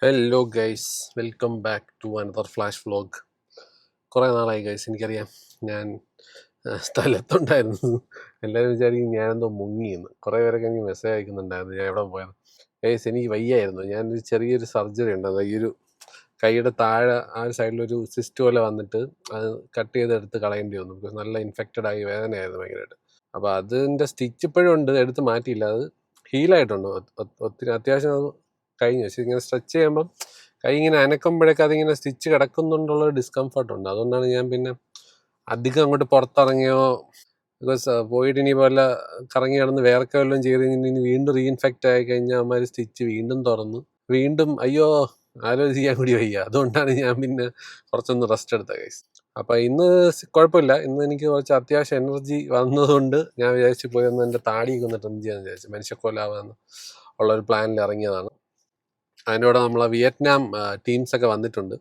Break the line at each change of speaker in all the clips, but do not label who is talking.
Hello guys, welcome back to another flash vlog. കുറേ നാളായി guys, എനിക്കറിയാം ഞാൻ സ്ഥലത്തുണ്ടായിരുന്നു. എല്ലാവരും വിചാരിക്കും ഞാനെന്തോ മുങ്ങിയെന്ന്. കുറേ പേരൊക്കെ എനിക്ക് മെസ്സേജ് അയക്കുന്നുണ്ടായിരുന്നു ഞാൻ എവിടെ പോയത്. ഗൈസ്, എനിക്ക് വയ്യായിരുന്നു. ഞാനൊരു ചെറിയൊരു സർജറി ഉണ്ട്. അത് ഈ ഒരു കൈയുടെ താഴെ ആ ഒരു സൈഡിലൊരു സിസ്റ്റ് പോലെ വന്നിട്ട് അത് കട്ട് ചെയ്തെടുത്ത് കളയേണ്ടി വന്നു. ബിക്കോസ് നല്ല ഇൻഫെക്റ്റഡ് ആയി വേദനയായിരുന്നു ഭയങ്കരമായിട്ട്. അപ്പോൾ അതിൻ്റെ സ്റ്റിച്ച് ഇപ്പോഴും ഉണ്ട്, എടുത്ത് മാറ്റിയില്ല. അത് ഹീലായിട്ടുണ്ട് ഒത്തിരി. അത്യാവശ്യം അത് കഴിഞ്ഞു. പക്ഷേ ഇങ്ങനെ സ്ട്രെച്ച് ചെയ്യുമ്പം കൈ ഇങ്ങനെ അനക്കുമ്പോഴേക്ക് അതിങ്ങനെ സ്റ്റിച്ച് കിടക്കുന്നുണ്ടുള്ളൊരു ഡിസ്കംഫർട്ട് ഉണ്ട്. അതുകൊണ്ടാണ് ഞാൻ പിന്നെ അധികം അങ്ങോട്ട് പുറത്തിറങ്ങിയോ, ബിക്കോസ് പോയിട്ട് ഇനി പോലെ കറങ്ങി കിടന്ന് വേർക്ക വല്ലതും ചെയ്ത് ഇനി വീണ്ടും റീഇൻഫെക്റ്റ് ആയി കഴിഞ്ഞാൽ അവന്മാർ സ്റ്റിച്ച് വീണ്ടും തുറന്ന് വീണ്ടും അയ്യോ ആലോചിക്കാൻ കൂടി വയ്യ. അതുകൊണ്ടാണ് ഞാൻ പിന്നെ കുറച്ചൊന്ന് റെസ്റ്റ് എടുത്ത കേസ്. അപ്പം ഇന്ന് കുഴപ്പമില്ല. ഇന്ന് എനിക്ക് കുറച്ച് അത്യാവശ്യം എനർജി വന്നതുകൊണ്ട് ഞാൻ വിചാരിച്ചു പോയി ഒന്ന് എൻ്റെ താടിയൊക്കെ ഒന്ന് ട്രിം ചെയ്യാന്ന് വിചാരിച്ചു. മനുഷ്യക്കൊലാവാന്ന് ഉള്ളൊരു പ്ലാനിൽ ഇറങ്ങിയതാണ്. അതിൻ്റെ കൂടെ നമ്മളെ വിയറ്റ്നാം ടീംസൊക്കെ വന്നിട്ടുണ്ട്.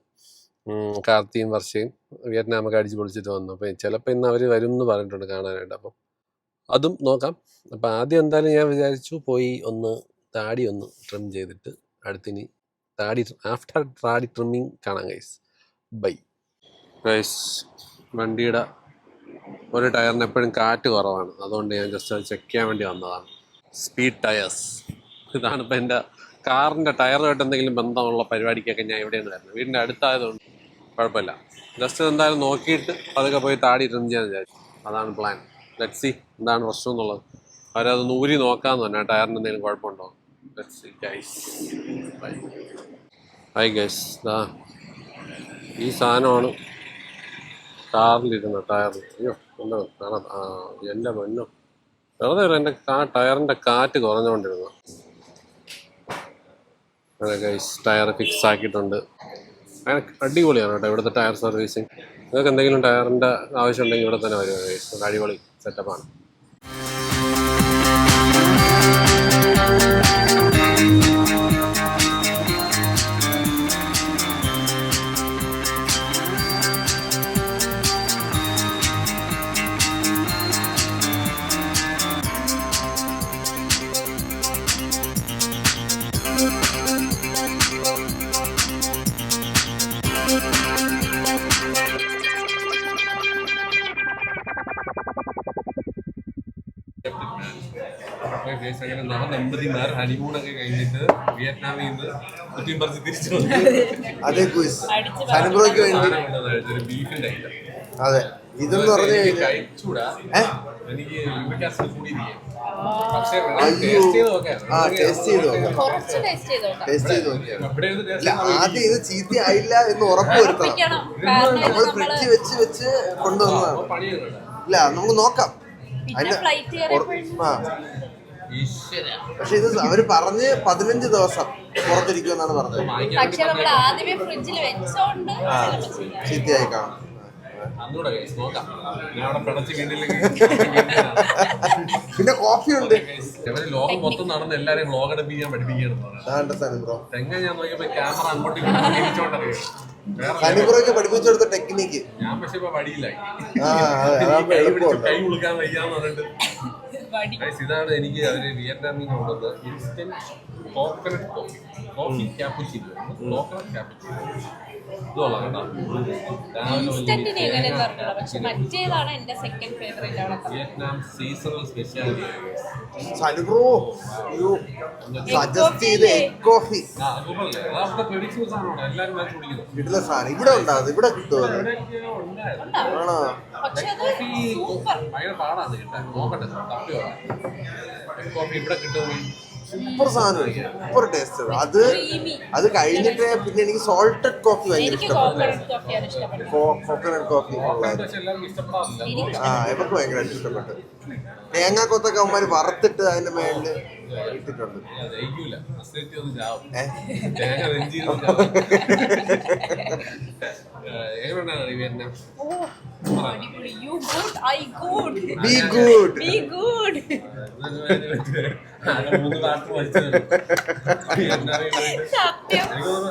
കാർത്തിയും വർഷയും വിയറ്റ്നാമൊക്കെ അടിച്ച് പൊളിച്ചിട്ട് വന്നു. അപ്പോൾ ചിലപ്പോൾ ഇന്ന് അവർ വരും എന്ന് പറഞ്ഞിട്ടുണ്ട് കാണാനായിട്ട്. അപ്പം അതും നോക്കാം. അപ്പം ആദ്യം എന്തായാലും ഞാൻ വിചാരിച്ചു പോയി ഒന്ന് താടി ഒന്ന് ട്രിം ചെയ്തിട്ട് അടുത്തിനി ആഫ്റ്റർ താടി ട്രിമ്മിങ് കാണാം ഗൈസ്. Bye guys. വണ്ടിയുടെ ഒരു ടയറിന് എപ്പോഴും കാറ്റ് കുറവാണ്. അതുകൊണ്ട് ഞാൻ ജസ്റ്റ് അത് ചെക്ക് ചെയ്യാൻ വേണ്ടി വന്നതാണ്. Speed tyres. ഇതാണ് ഇപ്പം എൻ്റെ കാറിൻ്റെ ടയറുമായിട്ട് എന്തെങ്കിലും ബന്ധമുള്ള പരിപാടിക്കൊക്കെ ഞാൻ ഇവിടെയാണ് വരുന്നത്. വീടിൻ്റെ അടുത്തായതുകൊണ്ട് കുഴപ്പമില്ല. ജസ്റ്റ് എന്തായാലും നോക്കിയിട്ട് അതൊക്കെ പോയി താടി ട്രിം ചെയ്യാൻ വിചാരിച്ചു. അതാണ് പ്ലാൻ. ലെറ്റ്സ് സി എന്താണ് പ്രശ്നം എന്നുള്ളത്. അവരത് നൂരി നോക്കാമെന്ന് തന്നെ ടയറിന് എന്തെങ്കിലും കുഴപ്പമുണ്ടോ. Let's C guys. Bye bye guys. ഈ സാധനമാണ് കാറിലിരുന്ന ടയറിൽ. അയ്യോ എന്താ കാണാം. എൻ്റെ മണ്ണോ വെറുതെ എൻ്റെ ടയറിൻ്റെ കാറ്റ് കുറഞ്ഞുകൊണ്ടിരുന്നു. അതെ ഗൈസ്, ടയർ ഫിക്സ് ആക്കിയിട്ടുണ്ട്. അങ്ങനെ അടിപൊളിയാണ് കേട്ടോ ഇവിടുത്തെ ടയർ സർവീസിങ്. നിങ്ങൾക്ക് എന്തെങ്കിലും ടയറിൻ്റെ ആവശ്യം ഉണ്ടെങ്കിൽ ഇവിടെ തന്നെ വരിക ഗൈസ്. അടിപൊളി സെറ്റപ്പാണ്. അങ്ങനെ നവദമ്പതിമാർ ഹണിമൂണൊക്കെ കഴിഞ്ഞിട്ട് വിയറ്റ്നാമിൽ നിന്ന് കുറ്റിയും പറിച്ച് തിരിച്ചു വന്നു. ഒരു ബീഫിന്റെ ഐറ്റം.
അതെ, ഇതെന്ന് പറഞ്ഞു
കഴിച്ചൂടാ, എനിക്ക് കൂടിയിരിക്കും. പക്ഷേ
ആദ്യം ഇത് ചീത്ത ആയില്ല എന്ന് ഉറപ്പ് വരുത്തണം. നമ്മൾ ഫ്രിഡ്ജ് വെച്ച് കൊണ്ടുവന്നതാണ്. ഇല്ല, നമുക്ക് നോക്കാം. പക്ഷെ ഇത് അവര് പറഞ്ഞ് 15 ദിവസം പുറത്തിരിക്കുമെന്നാണ് പറഞ്ഞത്. ചീത്തയായി കാണും. പിന്നെ കോഫി ഉണ്ട്.
ലോകം മൊത്തം നടന്ന് എല്ലാരെയും വ്ലോഗ് എടുപ്പിക്കാൻ പഠിപ്പിക്കണം. തെങ്ങ ഞാൻ നോക്കിയപ്പോ ക്യാമറ അങ്ങോട്ട്
സനിബ്രോയ്ക്ക് പഠിപ്പിച്ചു കൊടുത്ത ടെക്നിക്ക്
ഞാൻ പക്ഷെ ഇപ്പൊ വടിയിലായി. കൈ കൊടുക്കാൻ വയ്യാന്ന് പറഞ്ഞിട്ട് ഇതാണ് എനിക്ക് അവര് വിയറ്റ്നാമിൽ നിന്ന് കൊണ്ടുവന്നത്. Instant coconut coffee cappuccino, coconut cappuccino. Vietnam seasonal speciality.
വീട്ടിലെ സാധനം ഇവിടെ ഉണ്ടാകും. ഇവിടെ കിട്ടുമോ? ആണോ?
ഭയങ്കര പാടാണ് കിട്ടാൻ. നോക്കട്ടെ, തപ്പി കോഫി ഇവിടെ കിട്ടുമോ?
സൂപ്പർ സാധനം, സൂപ്പർ ടേസ്റ്റ്. അത് കഴിഞ്ഞിട്ട് പിന്നെ എനിക്ക് സോൾട്ടഡ് കോഫി ഭയങ്കര ഇഷ്ടപ്പെട്ടു. കോക്കനട്ട് കോഫി ഇവർക്ക് ഭയങ്കരമായിട്ട് ഇഷ്ടപ്പെട്ടു. തേങ്ങാക്കൊത്തൊക്കെ അവന്മാര് വറുത്തിട്ട് അതിന്റെ മേളില് ഇട്ടിട്ടുണ്ട്.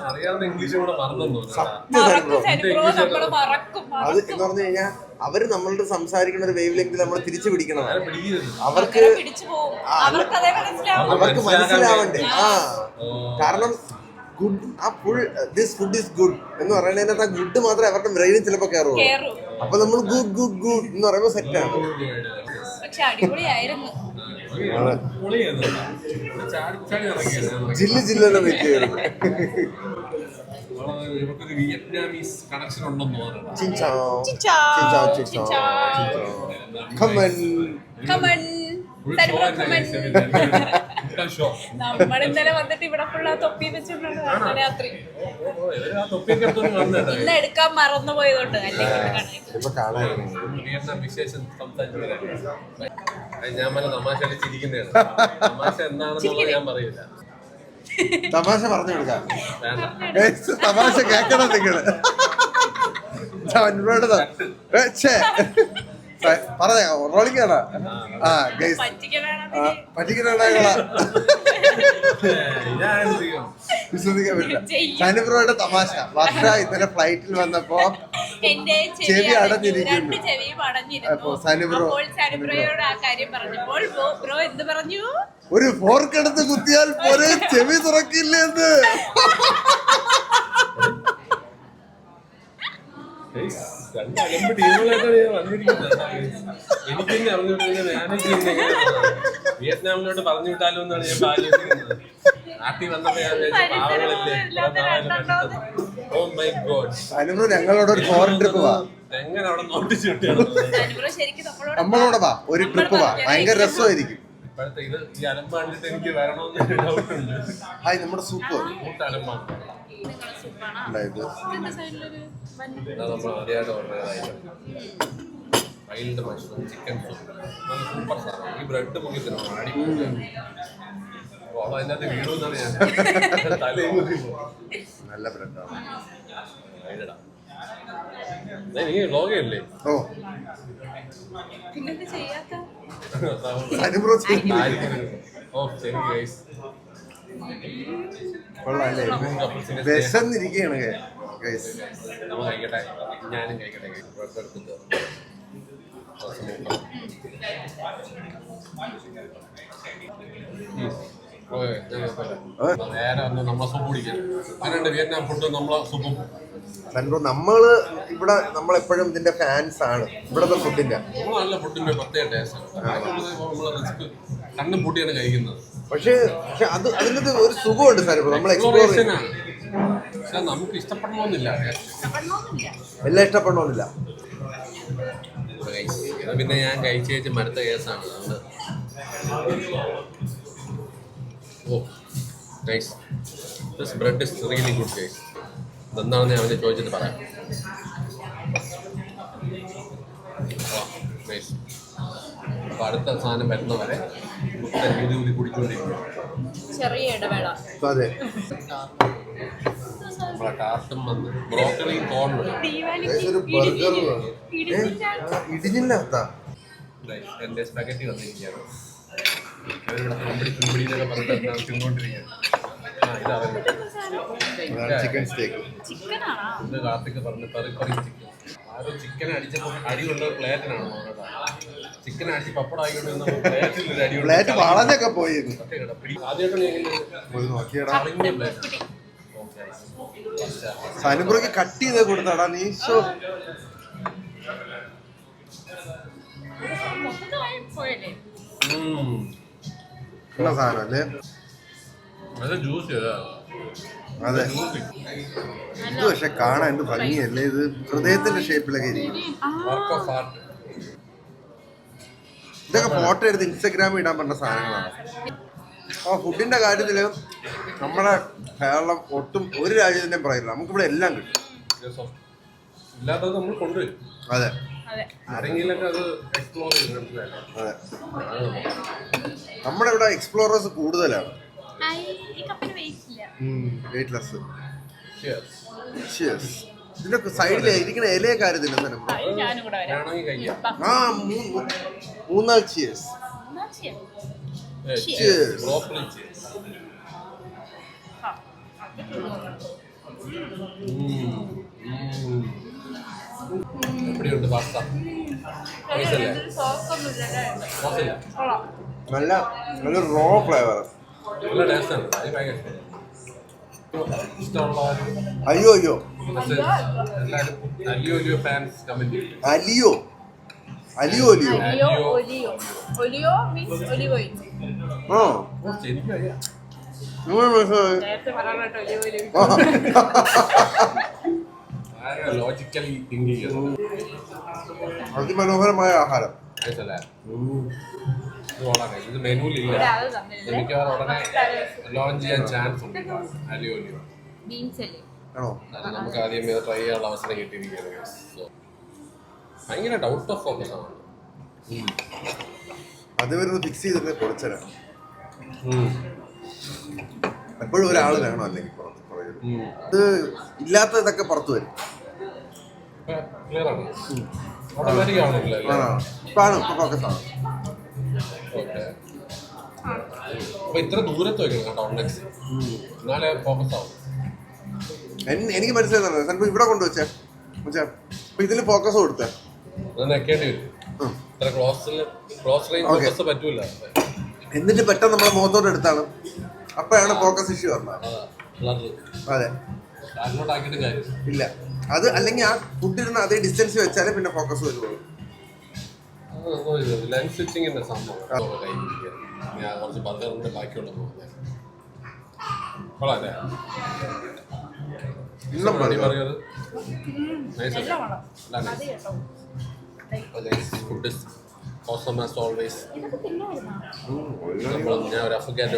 അറിയാവുന്ന ഇംഗ്ലീഷ് കൂടെ മറന്നു.
അത് എന്ന് പറഞ്ഞു കഴിഞ്ഞാൽ അവര് നമ്മളുടെ സംസാരിക്കുന്ന ഒരു വേവ് ലെങ്ത് നമ്മൾ തിരിച്ചു പിടിക്കണം. അവർക്ക് മനസ്സിലാവണ്ടേ? കാരണം ഗുഡ് ആ full this food is good എന്ന് പറയുന്നതിനകത്ത് ആ ഗുഡ് മാത്രമേ അവരുടെ ബ്രെയിനിൽ ചിലപ്പോൾ കയറുള്ളൂ. അപ്പൊ നമ്മൾ ഗുഡ് ഗുഡ് ഗുഡ് എന്ന് പറയുമ്പോൾ സെറ്റാണ്. ജില്ല് ജില്ലെല്ലാം വെക്കുകയായിരുന്നു.
വിയറ്റ്നാമീസ് കണക്ഷൻ ഉണ്ടെന്ന്
നമ്മളിന്നലെ വന്നിട്ട് ഇവിടെ ഫുള്ള തൊപ്പി വെച്ചിട്ടുണ്ടായിരുന്നു രാത്രി. ഇന്ന് എടുക്കാൻ മറന്നു പോയതുകൊണ്ട്
ഞാൻ പല തമാശ ചിരിക്കുന്നതാണ്. തമാശ എന്താണെന്ന് ഞാൻ പറയില്ല.
തമാശ പറഞ്ഞു കൊടുക്കാം. തമാശ കേക്കണം നിങ്ങള്. പറഞ്ഞോ റോളിംഗ് ആണ്. ആ ഗൈസ് പറ്റിക്കണ വിശ്വസിക്കാൻ പറ്റില്ല. സാനിബ്രോയുടെ തമാശ. വർഷ ഇന്നലെ ഫ്ലൈറ്റിൽ വന്നപ്പോ ചെവി അടഞ്ഞിരിക്കുന്നു. അപ്പൊ
സാനിബ്രോയോട് ആ കാര്യം പറഞ്ഞപ്പോൾ ബ്രോ എന്ത് പറഞ്ഞു?
ഒരു ഫോർക്ക് എടുത്ത് കുത്തിയാൽ പോലെ ചെവി തുറക്കില്ലെന്ന്.
എനിക്കെന്നെ അറിഞ്ഞിട്ട് വിയറ്റ്നാമിലോട്ട് പറഞ്ഞു വിട്ടാലോ എന്നാണ് ഞാൻ ആലോചിക്കുന്നത്. നാട്ടിൽ വന്നപ്പോ ഞാൻ ഓ മൈ ഗോഡ്.
അനുഭവം ഞങ്ങളോട് ഒരു ഫോറിൻ ട്രിപ്പ് പോവാ.
എങ്ങനെ അവിടെ നോട്ടിച്ച് കിട്ടിയാണ്
നമ്മളോട് വാ, ഒരു ട്രിപ്പ് വാ, ഭയങ്കര രസമായിരിക്കും.
ഇപ്പോഴത്തെ ഇത് ഈ അലമ്പ് കണ്ടിട്ട് എനിക്ക് വരണമെന്ന് ഡൗട്ട് ഉണ്ട്.
ഹായ് നമ്മുടെ സൂപ്പ്
അലമ്പാണ്
ഉണ്ടായത്.
നമ്മൾ ആദ്യമായിട്ട് ഓർഡർ ചെയ്തായിരുന്നു വൈൽഡ് മഷ്റൂം ചിക്കൻ സൂപ്പ്. നല്ല സൂപ്പർ സാധനം. ഈ ബ്രെഡ് മുക്കി തരണം അടിപൊളി. അതിനകത്ത് വീടുന്നാണ് ഞാൻ തലയിൽ
നല്ല ബ്രെഡാണ്.
നീ വ്ലോഗല്ലേ?
ഓ
ഓ ശരി ഗൈസ്.
കൊള്ളാല്ലേ? വിശന്നിരിക്കുകയാണ് ഗൈസ്.
നമ്മൾ കഴിക്കട്ടെ, ഞാനും കഴിക്കട്ടെ. നേരെ വന്ന് നമ്മളെ സൂപ്പ് കുടിക്കാൻ. അതിനുണ്ട് വിയറ്റ്നാം ഫുഡ് നമ്മളെ സൂപ്പും.
നമ്മള് ഇവിടെ നമ്മളെപ്പോഴും ഇതിന്റെ ഫാൻസ് ആണ് ഇവിടത്തെ ഫുഡിന്റെ.
നമ്മൾ നല്ല ഫുഡിന്റെ പ്രത്യേക ടേസ്റ്റാണ്. നമ്മള് റിസ്ക് കണ്ണും പൂട്ടിയാണ് കഴിക്കുന്നത്.
പക്ഷെ അത് അതിനകത്ത് ഒരു സുഖമുണ്ട് സാർ. നമ്മൾ എക്സ്പ്ലോർ
ആണ്. പക്ഷെ നമുക്ക് ഇഷ്ടപ്പെടണമെന്നില്ല.
എല്ലാം ഇഷ്ടപ്പെടണമെന്നില്ല.
പിന്നെ ഞാൻ കഴിച്ച് കഴിച്ച് മടുത്ത കേസാണ്. Oh nice. This bread is really good guys. ഇതെന്താണെന്ന് ഞാൻ അവനെ ചോദിച്ചിട്ട് പറയാം. നൈസ്. അപ്പൊ അടുത്ത സാധനം വരുന്നവരെ ഊതി കുടിച്ചുകൊണ്ടിരിക്കും.
ചെറിയ ഇടവേള.
അതെ,
നമ്മളെ ടാർട്ടും വന്ന് ബ്രോക്കറിയും കോർണും
ഒരു ബർഗർ ഇടിഞ്ഞില്ല.
എൻ്റെ സ്പെഗറ്റി വന്നിരിക്കുകയാണ്. അവരിവിടെ പിമ്പിടിന്നൊക്കെ പറഞ്ഞിട്ട് തിന്നുകൊണ്ടിരിക്കുകയാണ്.
ചിക്കൻ സ്റ്റേക്ക്.
ഇത് കാർത്തിക് പറഞ്ഞ് പെറി ചിക്കൻ. ആരോ ചിക്കൻ അടിച്ചപ്പോൾ അടി കൊണ്ട പ്ലേറ്റിനാണ്. ചിക്കൻ അടിച്ച് പപ്പടം ആയിക്കൊണ്ട് പ്ലേറ്റിൽ ഒരു അടി.
പ്ലേറ്റ് വളഞ്ഞൊക്കെ പോയി.
ആദ്യമായിട്ടാണ്
സാനിബ്രോക്ക് കട്ട് ചെയ്ത് കൊടുത്താടാ നീ. സാധനം അല്ലേ? അതെ, ഇത് പക്ഷെ കാണാൻ എന്ത് ഭംഗിയല്ലേ. ഇത് ഹൃദയത്തിന്റെ ഷേപ്പിലൊക്കെ ഇരിക്കും. ഇതൊക്കെ ഫോട്ടോ എടുത്ത് ഇൻസ്റ്റഗ്രാമിൽ ഇടാൻ പറ്റുന്ന സാധനങ്ങളാണ്. ആ ഫുഡിന്റെ കാര്യത്തില് നമ്മുടെ കേരളം ഒട്ടും ഒരു രാജ്യത്തിന്റെയും പറയില്ല. നമുക്കിവിടെ എല്ലാം കിട്ടും.
ഇല്ലാത്തത് നമ്മൾ കൊണ്ടുവരും.
അതെ,
ആരെങ്കിലൊക്കെ അത് എക്സ്പ്ലോർ ചെയ്ത്.
അതെ, നമ്മുടെ ഇവിടെ എക്സ്പ്ലോറേഴ്സ് കൂടുതലാണ്. വെയിറ്റ്ലെസ്. ഇതിന്റെ സൈഡിൽ ഇരിക്കുന്ന ഇലയെ കാര്യത്തില്ല സാധനം. ആ 3 ചിയേഴ്സ്.
എവിടെയുണ്ട് പാസ്ത?
നല്ല റോ ഫ്ലേവർ.
നല്ല ടേസ്റ്റാണ്. അത് ഭയങ്കര ഇഷ്ടമുള്ള
അയ്യോ അയ്യോ
എല്ലാവരും അലിയോ ഫാൻസ് കമന്റ്
അലിയോ അലിയോ അലിയോ
ഒലിയോ മീൻസ് ഒലിവ് ഓയിൽ.
ആ
എനിക്കറിയാം.
നിങ്ങൾ മനസ്സിലായി
നേരത്തെ പറയാൻ ഒലിവ് ഓയിൽ.
ലോജിക്കലി തിങ്കിങ്
അതിമനോഹരമായ ആഹാരം.
ഇത് മെനുവിലില്ല.
അത് തന്നില്ലേ
എനിക്ക് ഉടനെ ലോഞ്ച് ചെയ്യാൻ ചാൻസ് ഉണ്ട് അലിയോ
ബീൻസ് അല്ലേ?
ആണോ?
അത് നമുക്ക് ആദ്യം ഇത് ട്രൈ ചെയ്യാനുള്ള അവസരം കിട്ടിയിരിക്കുകയാണ്. So, ഭയങ്കര ഔട്ട് ഓഫ് ഫോക്കസ് ആണ്.
അത് വരുന്നത് ഫിക്സ് ചെയ്തിട്ട് പൊളിച്ചരാ. എപ്പോഴും ഒരാൾ വേണം, അല്ലെങ്കിൽ ഇത് ഇല്ലാത്ത ഇതൊക്കെ പുറത്തു വരും.
ക്ലിയർ ആണ്. ഓട്ടോമാറ്റിക് ആണല്ലോ.
ഫോക്കസ് ആണ്.
ഓക്കെ. അപ്പൊ ഇത്ര ദൂരത്ത് വെക്കണം കേട്ടോ ഓൺലൈൻസ്, എന്നാലേ ഫോക്കസ് ആവും.
എനിക്ക് മനസ്സിലായി. ചിലപ്പോ ഇവിടെ കൊണ്ടുവച്ചേ അപ്പൊ ഇതില് ഫോക്കസ് കൊടുത്തേ
നെക്കേണ്ടി വരും. ഇത്ര ക്ലോസ് റേഞ്ച് ഫോക്കസ് പറ്റൂല.
എന്നിട്ട് പെട്ടെന്ന് നമ്മളെ മുഖത്തോട്ട് എടുത്താണ്, അപ്പോഴാണ് ഫോക്കസ് ഇഷ്യൂ പറഞ്ഞത്. അതെ,
അങ്ങോട്ടാക്കിയിട്ട് കാര്യം
ഇല്ല. അത് അല്ലെങ്കിൽ ആ ഫുഡിന് അതേ ഡിസ്റ്റൻസ് വെച്ചാലേ പിന്നെ ഫോക്കസ് വരുള്ളൂ.
ലെൻസ് സ്വിച്ചിങ്ങിന്റെ സംഭവം ഞാൻ കുറച്ച് ബർഗറിന്റെ ബാക്കിയുള്ള പോകുന്നത് കൊള്ളാല്ലേ. Burger food awesome as always. ഞാൻ ഒരു അഫ്ഗാൻ്റെ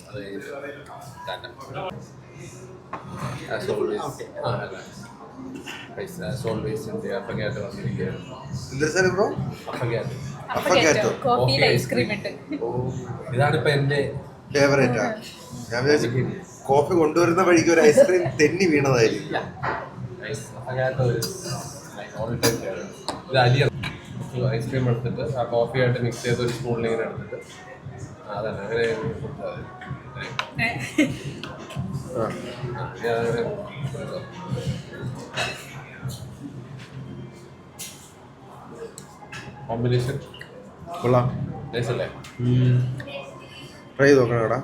അത് as always. As always in the അഫ്ഗാൻ്റെ വന്നിരിക്കുകയാണ്. അഫ്ഗാൻ്റെ
കോഫിയിൽ ഐസ്ക്രീം ഇട്ട്.
ഇതാണിപ്പോ എന്റെ
ഫേവറേറ്റാ. ഞാൻ വിചാരിച്ചു കോഫി കൊണ്ടുവരുന്ന വഴിക്ക് ഒരു ഐസ്ക്രീം തെന്നി വീണതായിരിക്കും.
ഇത് അലിയാണ്. ഐസ്ക്രീം എടുത്തിട്ട് ആ കോഫി ആയിട്ട് മിക്സ് ചെയ്ത് ഒരു സ്പൂണിൽ ഇങ്ങനെ എടുത്തിട്ട് അതന്നെ അങ്ങനെ കോമ്പിനേഷൻ
കൊള്ളാം.
നൈസ് അല്ലേ?
ട്രൈ ചെയ്ത് നോക്കണം എടാ.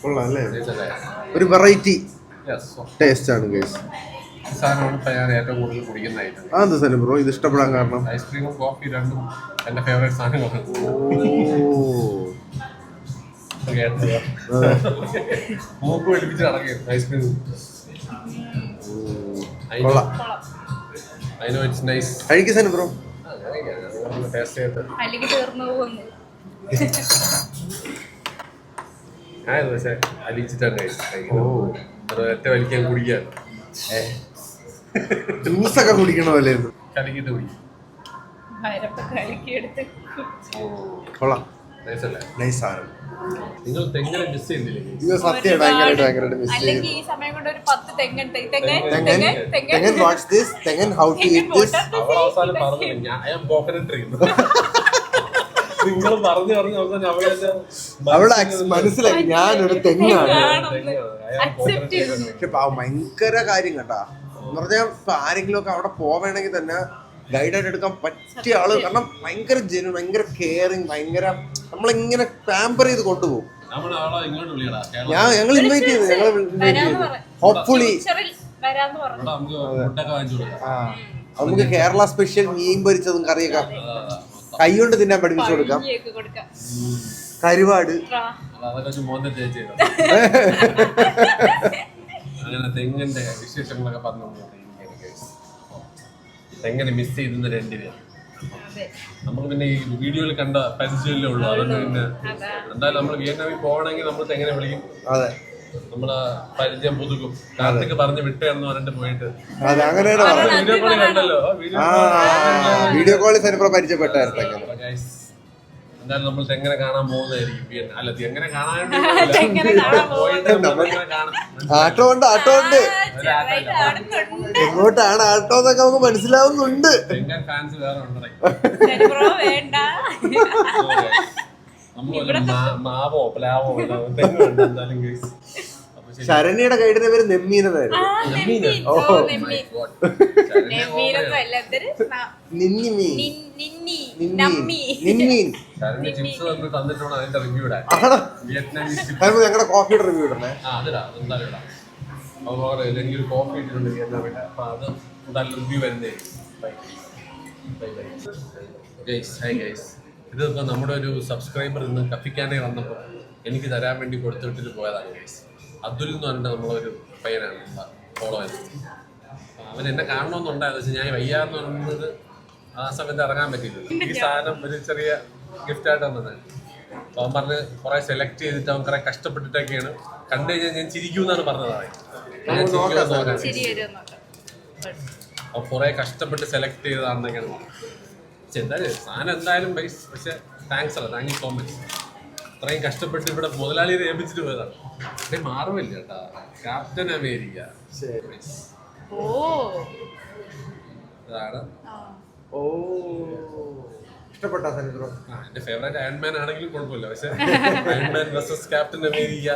കൊള്ളാം അല്ലേ?
നൈസ് അല്ലേ?
ഒരു വെറൈറ്റി
യെസ്.
ടേസ്റ്റ് ആണ് ഗൈസ്.
സാധനമാണ് ഇപ്പം ഞാൻ ഏറ്റവും കൂടുതൽ കുടിക്കുന്ന ഐറ്റം.
അതെന്താ സാധനം ബ്രോ ഇത് ഇഷ്ടപ്പെടാൻ കാരണം?
ഐസ്ക്രീമും കോഫി രണ്ടും എൻ്റെ ഫേവറേറ്റ് സാധനങ്ങളാണ്. മൂക്ക് പഠിപ്പിച്ച് നടക്കുക ice cream. I know it's nice.
കഴിക്ക് സാധനം ബ്രോ.
ടേസ്റ്റ് ചെയ്ത്
അല്ലെങ്കിൽ തീർന്നു പോകുന്നു.
ഞാൻ പക്ഷേ അലിയിച്ചിട്ടാണ് കഴിക്കുന്നത്. അത് ഒറ്റ വലിക്കാൻ കുടിക്കാൻ
ജ്യൂസൊക്കെ കുടിക്കണ പോലെ
കലക്കിട്ട് കുടിക്കും.
കൊള്ളാം.
നൈസ് അല്ലേ?
നൈസ് സാധനം.
നിങ്ങൾ തെങ്ങിനെ മിസ് ചെയ്യുന്നില്ലേ?
ഇത് സത്യം ഭയങ്കരമായിട്ട് മിസ് ചെയ്യും.
അല്ലെങ്കിൽ ഈ സമയം കൊണ്ട് ഒരു 10 തെങ്ങൻ
തെങ്ങൻ വാട്ട്സ് ദിസ് തെങ്ങൻ ഹൗ ടു ഈറ്റ് ദിസ്.
അവൾ അവസാനം പറഞ്ഞില്ല ഞാൻ ഐ ആം കോക്കനട്ട് ട്രീ. നിങ്ങൾ പറഞ്ഞു അവസാനം
അവളെ മനസ്സിലാക്കി ഞാനൊരു തെങ്ങാണ്. പക്ഷെ ഭയങ്കര കാര്യം കേട്ടാ. എന്ന് പറഞ്ഞാൽ ഇപ്പൊ ആരെങ്കിലും ഒക്കെ അവിടെ പോവേണമെങ്കിൽ തന്നെ ഗൈഡായിട്ട് എടുക്കാൻ പറ്റിയ ആള്. കാരണം ഭയങ്കര ഭയങ്കര കെയറിങ്, ഭയങ്കര നമ്മളിങ്ങനെ പാമ്പർ ചെയ്ത് കൊണ്ടുപോകും. ഞങ്ങൾ ഇൻവൈറ്റ് ചെയ്തു. ഹോപ്പ്ഫുള്ളി നമുക്ക് കേരള സ്പെഷ്യൽ മീൻ പൊരിച്ചതും കറിയൊക്കെ കൈകൊണ്ട് തിന്നാൻ പഠിപ്പിച്ചു കൊടുക്കാം. കരുവാട്
അങ്ങനെ തെങ്ങിന്റെ വിശേഷങ്ങളൊക്കെ പറഞ്ഞു. തെങ്ങനെ മിസ് ചെയ്തെന്ന് രണ്ടുപേരും നമുക്ക് പിന്നെ ഈ വീഡിയോയിൽ കണ്ട പരിചയമല്ലേ ഉള്ളൂ. അതുകൊണ്ട് പിന്നെ എന്തായാലും നമ്മൾ വിയറ്റ്നാമിൽ പോകണമെങ്കിൽ നമ്മൾ തെങ്ങനെ വിളിക്കും.
അതെ,
നമ്മളെ പരിചയം പുതുക്കും. കാർത്തിക് പറഞ്ഞ് വിട്ടേന്ന് പറഞ്ഞിട്ട് പോയിട്ട്
വീഡിയോ
കോളി കണ്ടല്ലോ.
വീഡിയോ കോളിൽ തന്നെ പരിചയപ്പെട്ടായിരുന്നു.
എന്തായാലും നമ്മൾ തെങ്ങനെ കാണാൻ പോകുന്നതായിരിക്കും. അല്ല തെങ്ങനെ കാണാൻ
ആട്ടോ ഉണ്ട്, ആട്ടോ ഉണ്ട്. എങ്ങോട്ടാണ് ആട്ടോ എന്നൊക്കെ നമുക്ക് മനസ്സിലാവുന്നുണ്ട്.
തെങ്ങൻ ഫാൻസ് വേറെ ഉണ്ടേ. നമ്മൾ മാവോ പ്ലാവോ തെങ്ങുണ്ട് എന്തായാലും. അപ്പൊ
ശരണ്യയുടെ ഗൈഡിന്റെ പേര് നെമ്മീനെന്നായിരുന്നു. ഞങ്ങളുടെ കോഫിയുടെ റിവ്യൂ ഇടണേ.
എനിക്കൊരു കോഫി ഇട്ടിട്ടുണ്ട് വിയറ്റ്നാമിൽ. അപ്പൊ അത് എന്തായാലും റിവ്യൂ വരുന്നേ. ഇതിപ്പോ നമ്മുടെ ഒരു സബ്സ്ക്രൈബർ ഇന്ന് കപ്പിക്കാനേ വന്നപ്പോൾ എനിക്ക് തരാൻ വേണ്ടി കൊടുത്തിട്ടിട്ട് പോയതാണ് ഗൈസ്. അബ്ദുൽ എന്ന് പറഞ്ഞിട്ട് നമ്മളൊരു പയ്യനാണ് ഫോളോവേഴ്സ്. അവൻ എന്നെ കാണണമെന്നുണ്ടായെന്ന് വെച്ചാൽ ഞാൻ വയ്യാന്ന് പറഞ്ഞത് ആ സമയത്ത് ഇറങ്ങാൻ പറ്റില്ല. ഈ സാധനം ഒരു ചെറിയ ഗിഫ്റ്റായിട്ട് വന്നത്. അപ്പോൾ അവൻ പറഞ്ഞ് കുറെ സെലക്ട് ചെയ്തിട്ട് അവൻ കുറെ കഷ്ടപ്പെട്ടിട്ടൊക്കെയാണ്. കണ്ടു കഴിഞ്ഞാൽ ഞാൻ ചിരിക്കൂന്നാണ് പറഞ്ഞതാണ്. ഞാൻ ചിരിക്കുമെന്ന് നോക്കാം. അപ്പോൾ കുറെ കഷ്ടപ്പെട്ട് സെലക്ട് ചെയ്തതാണെന്നൊക്കെയാണ് പറഞ്ഞത്. പക്ഷെ എന്തായാലും സാധനം എന്തായാലും പൈസ. പക്ഷെ താങ്ക്സ് അല്ല, താങ്ക് യു സോ മച്ച്. അത്രയും കഷ്ടപ്പെട്ട് ഇവിടെ മുതലാളിയെ ഏൽപ്പിച്ചിട്ട് പോയതാണ്. പക്ഷേ മാറുമില്ല കേട്ടാ. ക്യാപ്റ്റൻ അമേരിക്ക അതാണ്.
ഇഷ്ടപ്പെട്ടോ സനിദ്രോ?
എന്റെ ഫേവറേറ്റ് അയൺമാൻ ആണെങ്കിലും കുഴപ്പമില്ല. പക്ഷെ iron man versus captain America,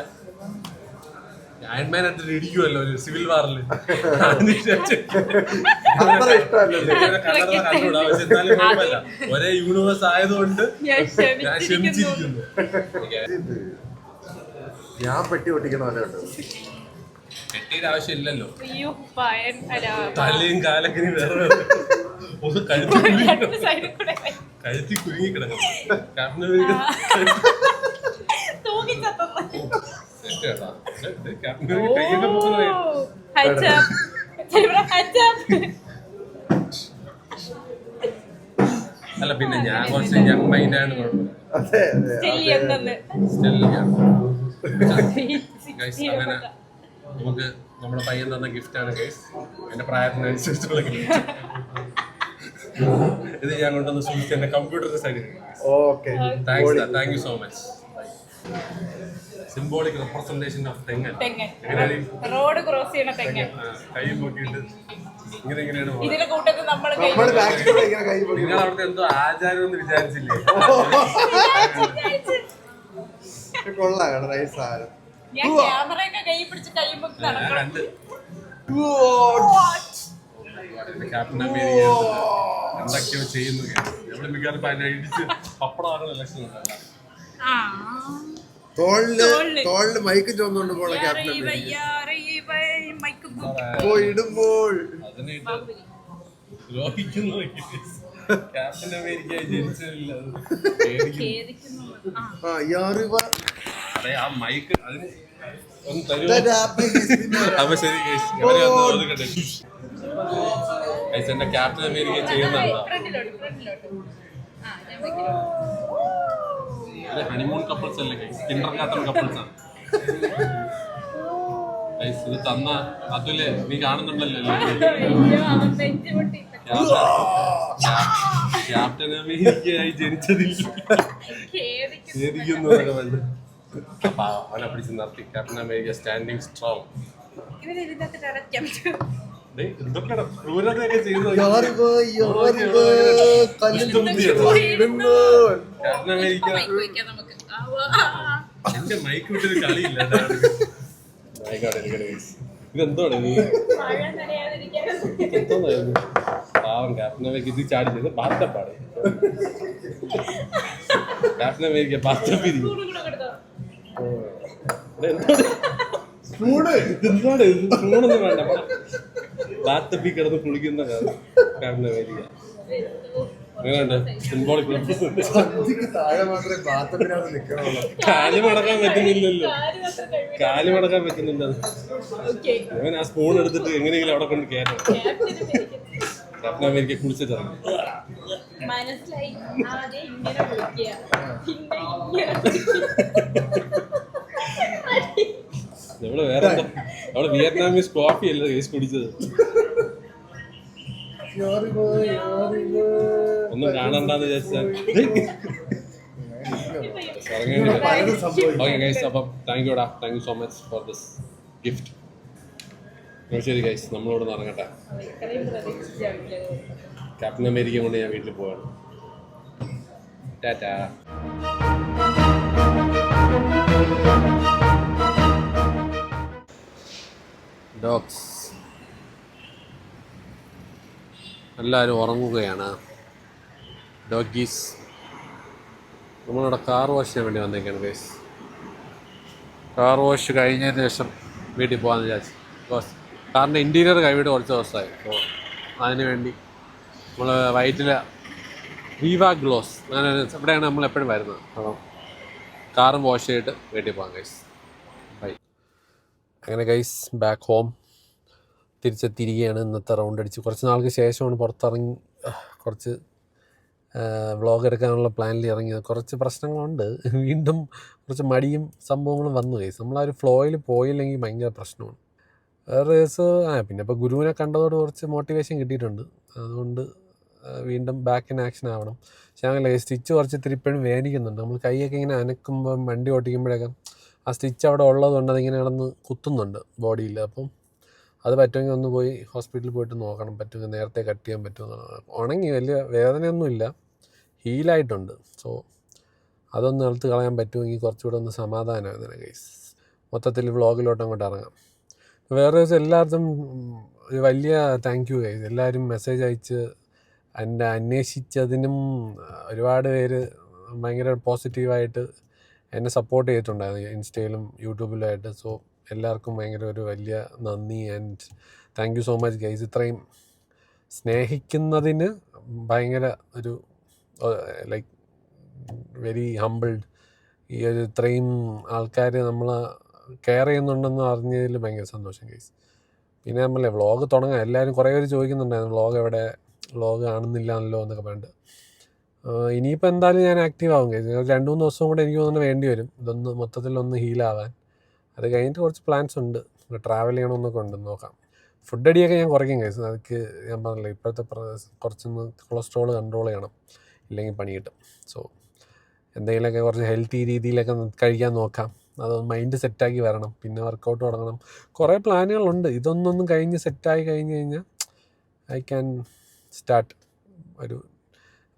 iron man ആയിട്ട് ഇടിക്കുമല്ലോ ഒരു സിവിൽ വാറിൽ. കണ്ടുകൂടാ. പക്ഷെ എന്നാലും കുഴപ്പമില്ല. ഒരേ യൂണിവേഴ്സ് ആയതുകൊണ്ട് ഞാൻ ക്ഷമിച്ചിരിക്കുന്നു.
ഞാൻ പെട്ടി പൊട്ടിക്കണമല്ലോ.
പെട്ടിയുടെ ആവശ്യമില്ലല്ലോ. തലയും കാലക്കിനും വേറെ ഒന്ന് കഴുത്തി കുരുങ്ങി കിടക്കണം. കയ്യുടെ പോകുന്ന അല്ല, പിന്നെ ഞാൻ കുറച്ച് യങ് മൈൻഡാണ്. അങ്ങനെ നമുക്ക് നമ്മുടെ പയ്യൻ തന്ന ഗിഫ്റ്റാണ് ഗൈസ്. എന്റെ പ്രായത്തിനനുസരിച്ചുള്ള ഗിഫ്റ്റ്. ഇത് ഞാൻ കൊണ്ടുവന്ന് സൂക്ഷിച്ച് എന്റെ കമ്പ്യൂട്ടറിന്റെ സൈഡിൽ. Thank you so much. Symbolic representation of തെങ്ങൻ.
റോഡ് ക്രോസ് ചെയ്യണ തെങ്ങൻ
കൈ നോക്കിയിട്ട് ഇങ്ങനെയാണ്.
ഇതിന്റെ കൂട്ടത്തിൽ
നിങ്ങൾ അവിടുത്തെ എന്തോ ആചാരം എന്ന് വിചാരിച്ചില്ലേ?
ഞാൻ ക്യാമറയൊക്കെ കൈ പിടിച്ച് കഴിയുമ്പോ
ക്യാപ്റ്റൻ അമേരിക്ക എന്തൊക്കെയോ ചെയ്യുന്നു. നമ്മള് മിക്കവാറും ഇടിച്ച് പപ്പടമാകുന്ന ലക്ഷം ഉണ്ടല്ല.
തോളില് മൈക്ക് ചോന്നുകൊണ്ട് പോണ ക്യാപ്റ്റൻ ഇടുമ്പോൾ
ദ്രോഹിക്കുന്നു. Captain America ജനിച്ചില്ല. ആ മൈക്ക് അതിന് ഒന്ന് തരുമോ? അപ്പൊ ശരി എന്റെ ക്യാപ്റ്റൻ അമേരിക്ക ചെയ്യുന്നുണ്ടോ? ഹണിമൂൺ കപ്പിൾസ് അല്ലേ ഗൈസ്? കിൻഡർ ഗാർട്ടൻ കപ്പിൾസ് ആണ് ഗൈസ്. ഇത് തന്ന അതുലെ നീ കാണുന്നുണ്ടല്ലോ. ക്യാപ്റ്റൻ അമേരിക്കയായി ജനിച്ചതില്ല ഖേദിക്കുന്നു. അപ്പൊ അവനെ പിടിച്ച് നിർത്തി. Captain America standing strong. എന്തൊക്കെയാണ് ക്രൂരതയൊക്കെ ചെയ്യുന്നത്. ക്യാപ്റ്റൻ അമേരിക്ക എന്റെ മൈക്ക് വിട്ടൊരു കളിയില്ല. ഇതെന്തോടെ നീ എന്തോന്നായിരുന്നു? പാവം ക്യാപ്റ്റൻ അമേരിക്ക ഇത് ചാടിച്ചത് ബാത്തപ്പാട്. ക്യാപ്റ്റൻ അമേരിക്ക ബാത്തപ്പിരി സ്പൂണൊന്നും വേണ്ട. ബാത്തപ്പി കിടന്ന് കുളിക്കുന്ന ക്യാപ്റ്റൻ അമേരിക്ക. സിംബോളിക് കാല് മടക്കാൻ പറ്റുന്നില്ലല്ലോ. കാല് മടക്കാൻ പറ്റുന്നില്ല. അവൻ ആ സ്പൂൺ എടുത്തിട്ട് എങ്ങനെയെങ്കിലും അവിടെ കൊണ്ട് കയറ്റണം. ക്യാപ്റ്റൻ അമേരിക്ക കുളിച്ചിട്ടിറങ്ങി. നമ്മള് വേറെ എന്താ അവള് വിയറ്റ്നാമീസ് കോഫി അല്ലേ കേസ് കുടിച്ചത്. ഒന്നും കാണണ്ടെന്ന് വിചാരിച്ചാൽ ഓക്കെ ഗൈസ്. അപ്പം താങ്ക് യുടാ. Thank you so much for this gift. ശരി ഗൈസ്, നമ്മളോട് ഇറങ്ങട്ടെ. ക്യാപ്റ്റൻ അമേരിക്ക കൊണ്ട് ഞാൻ വീട്ടിൽ പോവാണ്. ടാറ്റാ.
ഡോഗ്സ് എല്ലാവരും ഉറങ്ങുകയാണ്. ഡോഗീസ്. നമ്മളിവിടെ കാർ വാഷിന് വേണ്ടി വന്നേക്കാണ് ഗൈസ്. കാർ വാഷ് കഴിഞ്ഞതിന് ശേഷം വീട്ടിൽ പോകാമെന്ന് വിചാരിച്ചു. ബിക്കോസ് കാറിൻ്റെ ഇൻറ്റീരിയർ കൈവിട്ട് കുറച്ച് ദിവസമായി. അപ്പോൾ അതിന് വേണ്ടി നമ്മൾ വൈറ്റിലെ വിവാ ഗ്ലോസ് അങ്ങനെ ഇവിടെയാണ് നമ്മൾ എപ്പോഴും വരുന്നത്. അപ്പം കാറും വാഷ് ചെയ്തിട്ട് വീട്ടിൽ പോകാം ഗൈസ്. ബൈ. അങ്ങനെ ഗൈസ് ബാക്ക് ഹോം തിരിച്ചെത്തിയിരിക്കുകയാണ്. ഇന്നത്തെ റൗണ്ട് അടിച്ച് കുറച്ച് നാൾക്ക് ശേഷമാണ് പുറത്തിറങ്ങി കുറച്ച് വ്ളോഗ് എടുക്കാനുള്ള പ്ലാനിൽ ഇറങ്ങിയത്. കുറച്ച് പ്രശ്നങ്ങളുണ്ട്. വീണ്ടും കുറച്ച് മടിയും സംഭവങ്ങളും വന്നു ഗൈസ്. നമ്മളാ ഒരു ഫ്ലോയിൽ പോയില്ലെങ്കിൽ ഭയങ്കര പ്രശ്നമാണ്. വേറെ ദിവസം പിന്നെ ഇപ്പോൾ ഗുരുവിനെ കണ്ടതോട് കുറച്ച് മോട്ടിവേഷൻ കിട്ടിയിട്ടുണ്ട്. അതുകൊണ്ട് വീണ്ടും ബാക്ക് ഇൻ ആക്ഷൻ ആവണം. പക്ഷേ അങ്ങനെ സ്റ്റിച്ച് കുറച്ച് ഇത്തിരി ഇപ്പോഴും വേദനിക്കുന്നുണ്ട്. നമ്മൾ കൈയൊക്കെ ഇങ്ങനെ അനക്കുമ്പം വണ്ടി ഓടിക്കുമ്പോഴൊക്കെ ആ സ്റ്റിച്ച് അവിടെ ഉള്ളതുകൊണ്ട് അതിങ്ങനെ കിടന്ന് കുത്തുന്നുണ്ട് ബോഡിയിൽ. അപ്പം അത് പറ്റുമെങ്കിൽ ഒന്ന് പോയി ഹോസ്പിറ്റലിൽ പോയിട്ട് നോക്കണം. പറ്റുമെങ്കിൽ നേരത്തെ കട്ട് ചെയ്യാൻ പറ്റുമെന്നാണ്. ഉണങ്ങി വലിയ വേദനയൊന്നുമില്ല, ഹീലായിട്ടുണ്ട്. സോ അതൊന്ന് എടുത്ത് കളയാൻ പറ്റുമെങ്കിൽ കുറച്ചുകൂടെ ഒന്ന് സമാധാനമായിരുന്നു ഗൈസ്. മൊത്തത്തിൽ വ്ളോഗിലോട്ട് അങ്ങോട്ട് ഇറങ്ങാം. വേറെ ദിവസം എല്ലാവർക്കും ഒരു വലിയ താങ്ക് യു ഗൈസ്. എല്ലാവരും മെസ്സേജ് അയച്ച് എന്നെ അന്വേഷിച്ചതിനും ഒരുപാട് പേര് ഭയങ്കര പോസിറ്റീവായിട്ട് എന്നെ സപ്പോർട്ട് ചെയ്തിട്ടുണ്ടായിരുന്നു ഇൻസ്റ്റയിലും യൂട്യൂബിലുമായിട്ട്. സോ എല്ലാവർക്കും ഭയങ്കര ഒരു വലിയ നന്ദി and thank you so much guys. ഇത്രയും സ്നേഹിക്കുന്നതിന് ഭയങ്കര ഒരു ലൈക്ക് വെരി ഹംബിൾഡ്. ഈ ഒരു ഇത്രയും ആൾക്കാർ നമ്മളെ കെയർ ചെയ്യുന്നുണ്ടെന്ന് അറിഞ്ഞതിൽ ഭയങ്കര സന്തോഷം ഗൈസ്. പിന്നെ നമ്മളെ വ്ളോഗ് തുടങ്ങാം. എല്ലാവരും കുറേ പേര് ചോദിക്കുന്നുണ്ടായിരുന്നു വ്ളോഗ് എവിടെ, വ്ളോഗ് കാണുന്നില്ലല്ലോ എന്നൊക്കെ പറഞ്ഞിട്ട്. ഇനിയിപ്പോൾ എന്തായാലും ഞാൻ ആക്റ്റീവ് ആവും ഗൈസ്. 2-3 ദിവസം കൂടെ എനിക്ക് തോന്നുന്നു വേണ്ടി വരും ഇതൊന്ന് മൊത്തത്തിലൊന്ന് ഹീലാവാൻ. അത് കഴിഞ്ഞിട്ട് കുറച്ച് പ്ലാൻസ് ഉണ്ട്. ട്രാവൽ ചെയ്യണമെന്നൊക്കെ ഉണ്ട്, നോക്കാം. ഫുഡ് അടിയൊക്കെ ഞാൻ കുറയ്ക്കും ഗൈസ്. അതൊക്കെ ഞാൻ പറഞ്ഞില്ല, ഇപ്പോഴത്തെ കുറച്ചൊന്ന് കൊളസ്ട്രോൾ കൺട്രോൾ ചെയ്യണം, ഇല്ലെങ്കിൽ പണി കിട്ടും. സോ എന്തെങ്കിലുമൊക്കെ കുറച്ച് ഹെൽത്തി രീതിയിലൊക്കെ കഴിക്കാൻ നോക്കാം. അതൊന്ന് മൈൻഡ് സെറ്റാക്കി വരണം. പിന്നെ വർക്കൗട്ട് തുടങ്ങണം. കുറേ പ്ലാനുകളുണ്ട്. ഇതൊന്നൊന്നും കഴിഞ്ഞ് സെറ്റായി കഴിഞ്ഞ് കഴിഞ്ഞാൽ ഐ ക്യാൻ സ്റ്റാർട്ട് ഒരു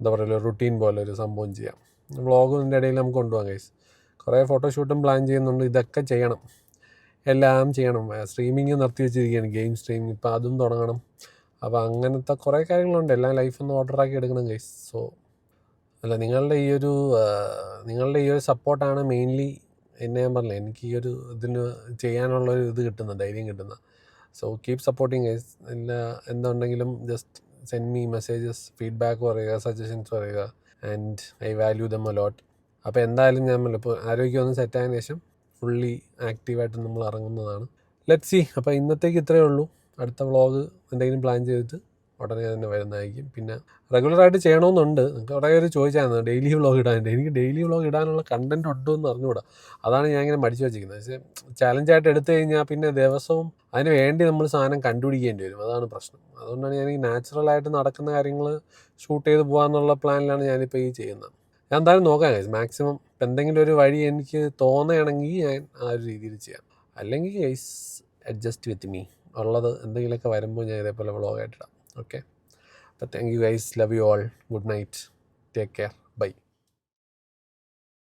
എന്താ പറയുക റുട്ടീൻ പോലെ ഒരു സംഭവം ചെയ്യാം. വ്ളോഗിൻ്റെ ഇടയിൽ നമുക്ക് കൊണ്ടുപോകാം ഗൈസ്. കുറേ ഫോട്ടോഷൂട്ടും പ്ലാൻ ചെയ്യുന്നുണ്ട്. ഇതൊക്കെ ചെയ്യണം, എല്ലാം ചെയ്യണം. സ്ട്രീമിങ് നിർത്തി വെച്ചിരിക്കുകയാണ്, ഗെയിം സ്ട്രീമിങ്. ഇപ്പോൾ അതും തുടങ്ങണം. അപ്പോൾ അങ്ങനത്തെ കുറേ കാര്യങ്ങളുണ്ട്. എല്ലാം ലൈഫൊന്ന് ഓർഡറാക്കി എടുക്കണം ഗൈസ്. സോ അല്ല, നിങ്ങളുടെ ഈ ഒരു സപ്പോർട്ടാണ് മെയിൻലി എന്നെ ഞാൻ പറഞ്ഞില്ല എനിക്ക് ഈ ഒരു ഇതിന് ചെയ്യാനുള്ളൊരു ഇത് കിട്ടുന്നത്, ധൈര്യം കിട്ടുന്നത്. So keep supporting guys. എന്തുണ്ടെങ്കിലും just send me messages, feedback പറയുക, സജഷൻസ് പറയുക. And I value them a lot. അപ്പോൾ എന്തായാലും ഞാൻ ഇപ്പോൾ ആരോഗ്യം ഒന്ന് സെറ്റായതിനു ശേഷം ഫുള്ളി ആക്റ്റീവായിട്ട് നമ്മൾ ഇറങ്ങുന്നതാണ്. Let's see. അപ്പോൾ ഇന്നത്തേക്ക് ഇത്രയേ ഉള്ളൂ. അടുത്ത വ്ളോഗ് എന്തെങ്കിലും പ്ലാൻ ചെയ്തിട്ട് ഉടനെ തന്നെ വരുന്നതായിരിക്കും. പിന്നെ റെഗുലറായിട്ട് ചെയ്യണമെന്നുണ്ട്. നിങ്ങൾക്ക് കുറേ പേര് ചോദിച്ചായിരുന്നു ഡെയിലി വ്ളോഗ് ഇടാനുണ്ട്. എനിക്ക് ഡെയിലി വ്ളോഗ് ഇടാനുള്ള കണ്ടൻറ് ഉണ്ടോ എന്ന് അറിഞ്ഞുകൂടാ. അതാണ് ഞാൻ ഇങ്ങനെ മടിച്ചു വെച്ചിരിക്കുന്നത്. പക്ഷേ ചാലഞ്ചായിട്ട് എടുത്തു കഴിഞ്ഞാൽ പിന്നെ ദിവസവും അതിന് വേണ്ടി നമ്മൾ സാധനം കണ്ടുപിടിക്കേണ്ടി വരും. അതാണ് പ്രശ്നം. അതുകൊണ്ടാണ് ഞാൻ ഈ നാച്ചുറലായിട്ട് നടക്കുന്ന കാര്യങ്ങൾ ഷൂട്ട് ചെയ്ത് പോകാമെന്നുള്ള പ്ലാനിലാണ് ഞാനിപ്പോൾ ഈ ചെയ്യുന്നത്. ഞാൻ എന്തായാലും നോക്കാം ഗൈസ്. മാക്സിമം ഇപ്പം എന്തെങ്കിലും ഒരു വഴി എനിക്ക് തോന്നുകയാണെങ്കിൽ ഞാൻ ആ ഒരു രീതിയിൽ ചെയ്യാം. അല്ലെങ്കിൽ ഗൈസ് അഡ്ജസ്റ്റ് വിത്ത് മീ. ഉള്ളത് എന്തെങ്കിലുമൊക്കെ വരുമ്പോൾ ഞാൻ ഇതേപോലെ വ്ളോഗായിട്ടിടാം. ഓക്കെ. അപ്പോൾ thank you guys. Love you all. Good night. Take care. By.